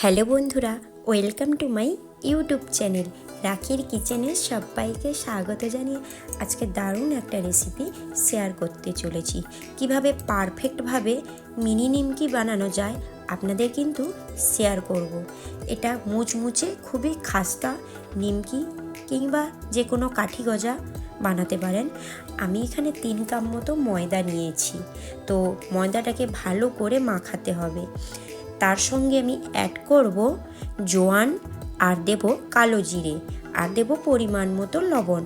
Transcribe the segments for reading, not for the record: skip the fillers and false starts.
Hello বন্ধুরা, welcome to my YouTube channel রাখির কিচেনে সবাইকে স্বাগত জানিয়ে আজকে দারুণ একটা রেসিপি শেয়ার করতে চলেছি। কিভাবে পারফেক্টভাবে মিনি নিমকি বানানো যায় আপনাদের কিন্তু শেয়ার করব। এটা মুচমুচে খুবই খাস্তা নিমকি কিংবা যে কোনো কাঠি গজা বানাতে পারেন। আমি এখানে 3 কাপ মতো ময়দা নিয়েছি। তো ময়দাটাকে ভালো করে মাখাতে হবে। তার সঙ্গে আমি অ্যাড করব জোয়ান, আর দেব কালো জিরে, আর দেব পরিমাণ মতো লবণ।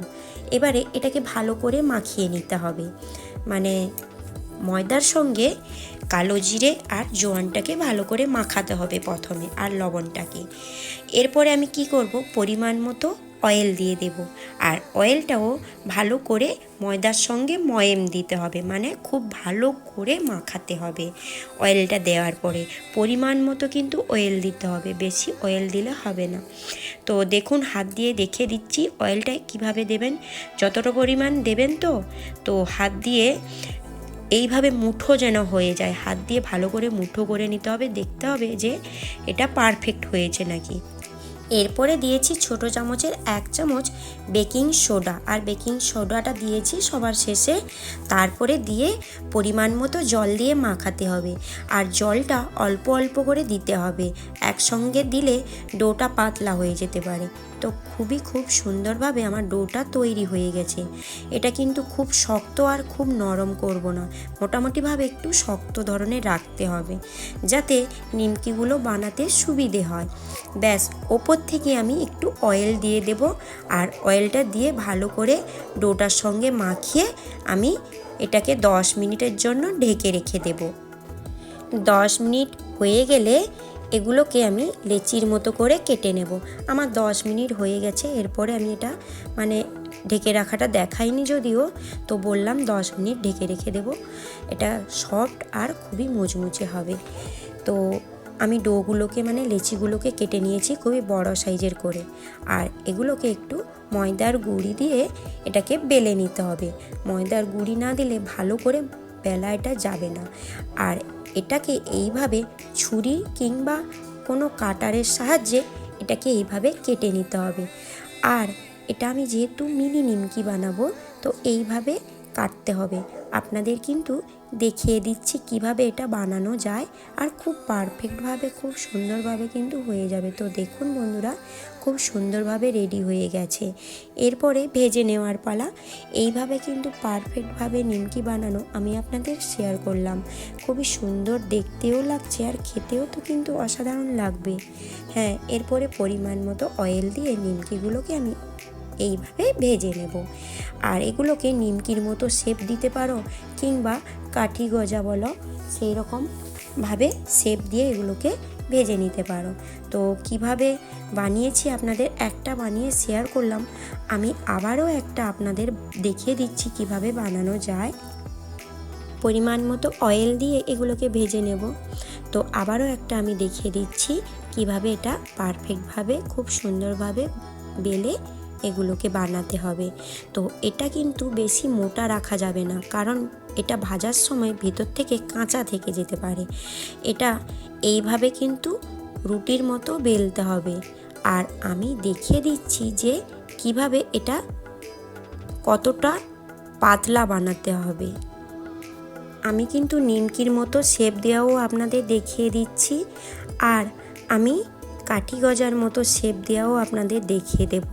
এবারে এটাকে ভালো করে মাখিয়ে নিতে হবে। মানে ময়দার সঙ্গে কালো জিরে আর জোয়ানটাকে ভালো করে মাখাতে হবে প্রথমে, আর লবণটাকে। এরপরে আমি কি করব, পরিমাণ মতো অয়েল দিয়ে দেব। আর অয়েলটাও ভালো করে ময়দার সঙ্গে ময়েম দিতে হবে, মানে খুব ভালো করে মাখাতে হবে। অয়েলটা দেওয়ার পরে পরিমাণ মতো কিন্তু অয়েল দিতে হবে, বেশি অয়েল দিলে হবে না। তো দেখুন, হাত দিয়ে দেখে দিচ্ছি অয়েলটা কিভাবে দেবেন, যতটা পরিমাণ দেবেন। তো হাত দিয়ে এইভাবে মুঠো যেন হয়ে যায়, হাত দিয়ে ভালো করে মুঠো করে নিতে হবে, দেখতে হবে যে এটা পারফেক্ট হয়েছে নাকি। এরপরে দিয়েছি ছোট চামচের 1 চামচ বেকিং সোডা, আর বেকিং সোডাটা দিয়েছি সবার শেষে। তারপরে দিয়ে পরিমাণ মতো জল দিয়ে মাখাতে হবে, আর জলটা অল্প অল্প করে দিতে হবে। একসঙ্গে দিলে ডোটা পাতলা হয়ে যেতে পারে। তো খুব সুন্দরভাবে আমার ডোটা তৈরি হয়ে গেছে। এটা কিন্তু খুব শক্ত আর খুব নরম করব না, মোটামুটিভাবে একটু শক্ত ধরনের রাখতে হবে, যাতে নিমকিগুলো বানাতে সুবিধে হয়। ব্যাস, ওপর থেকে আমি একটু অয়েল দিয়ে দেব, আর অয়েলটা দিয়ে ভালো করে ডোটার সঙ্গে মাখিয়ে আমি এটাকে 10 মিনিটের জন্য ঢেকে রেখে দেব। 10 মিনিট হয়ে গেলে এগুলোকে আমি লেচির মতো করে কেটে নেব। আমার 10 মিনিট হয়ে গেছে। এরপরে আমি এটা ঢেকে রাখাটা দেখাইনি যদিও, তো বললাম 10 মিনিট ঢেকে রেখে দেব। এটা সফট আর খুবই মুচমুচে হবে। তো আমি ডোগুলোকে লেচিগুলোকে কেটে নিয়েছি খুবই বড় সাইজের করে, আর এগুলোকে একটু ময়দার গুঁড়ি দিয়ে এটাকে বেলে নিতে হবে। ময়দার গুঁড়ি না দিলে ভালো করে বেলা এটা যাবে না। আর এটাকে এইভাবে ছুরি কিংবা কোনো কাটারের সাহায্যে এটাকে এইভাবে কেটে নিতে হবে। আর এটা আমি যেহেতু মিনি নিমকি বানাবো, তো এইভাবে কাটতে হবে। আপনাদের কিন্তু দেখিয়ে দিচ্ছি কিভাবে এটা বানানো যায়, আর খুব পারফেক্টভাবে খুব সুন্দরভাবে কিন্তু হয়ে যাবে। তো দেখুন বন্ধুরা, খুব সুন্দরভাবে রেডি হয়ে গেছে। এরপরে ভেজে নেওয়ার পালা। এইভাবে কিন্তু পারফেক্টভাবে নিমকি বানানো আমি আপনাদের শেয়ার করলাম। খুবই সুন্দর দেখতেও লাগছে, আর খেতেও তো কিন্তু অসাধারণ লাগবে। হ্যাঁ, এরপরে পরিমাণ মতো অয়েল দিয়ে নিমকিগুলোকে আমি এইভাবে ভেজে নেব। আর এগুলোকে নিমকির মতো শেপ দিতে পারো, কিংবা কাঠি গজা বলো, সেই রকমভাবে শেপ দিয়ে এগুলোকে ভেজে নিতে পারো। তো কিভাবে বানিয়েছি আপনাদের একটা বানিয়ে শেয়ার করলাম। আমি আবারও একটা আপনাদের দেখিয়ে দিচ্ছি কিভাবে বানানো যায়। পরিমাণ মতো অয়েল দিয়ে এগুলোকে ভেজে নেব। তো আবারও একটা আমি দেখিয়ে দিচ্ছি কিভাবে এটা পারফেক্টভাবে খুব সুন্দরভাবে বেলে এগুলোকে বানাতে হবে। তো এটা কিন্তু বেশি মোটা রাখা যাবে না, কারণ এটা ভাজার সময় ভেতর থেকে কাঁচা থেকে যেতে পারে। এটা এইভাবে কিন্তু রুটির মতো বেলতে হবে। আর আমি দেখিয়ে দিচ্ছি যে কিভাবে এটা কতটা পাতলা বানাতে হবে। আমি কিন্তু নিমকির মতো শেপ দেওয়াও আপনাদের দেখিয়ে দিচ্ছি, আর আমি কাঠি গজার মতো শেপ দেওয়াও আপনাদের দেখিয়ে দেব।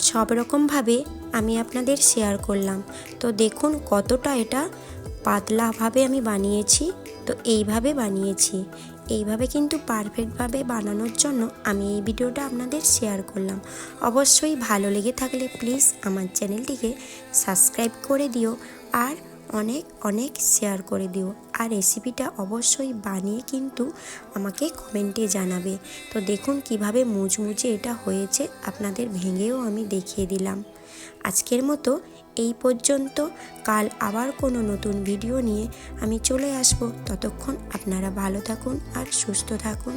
সব রকমভাবে আমি আপনাদের শেয়ার করলাম। তো দেখুন কতটা এটা পাতলাভাবে আমি বানিয়েছি। তো এইভাবে বানিয়েছি। এইভাবে কিন্তু পারফেক্টভাবে বানানোর জন্য আমি এই ভিডিওটা আপনাদের শেয়ার করলাম। অবশ্যই ভালো লেগে থাকলে প্লিজ আমার চ্যানেলটিকে সাবস্ক্রাইব করে দিও, আর অনেক অনেক শেয়ার করে দিও। আর রেসিপিটা অবশ্যই বানিয়ে কিন্তু আমাকে কমেন্টে জানাবে। তো দেখুন কিভাবে মুচমুচে এটা হয়েছে, আপনাদের ভেঙেও আমি দেখিয়ে দিলাম। আজকের মতো এই পর্যন্ত। কাল আবার কোনো নতুন ভিডিও নিয়ে আমি চলে আসব। ততক্ষণ আপনারা ভালো থাকুন আর সুস্থ থাকুন।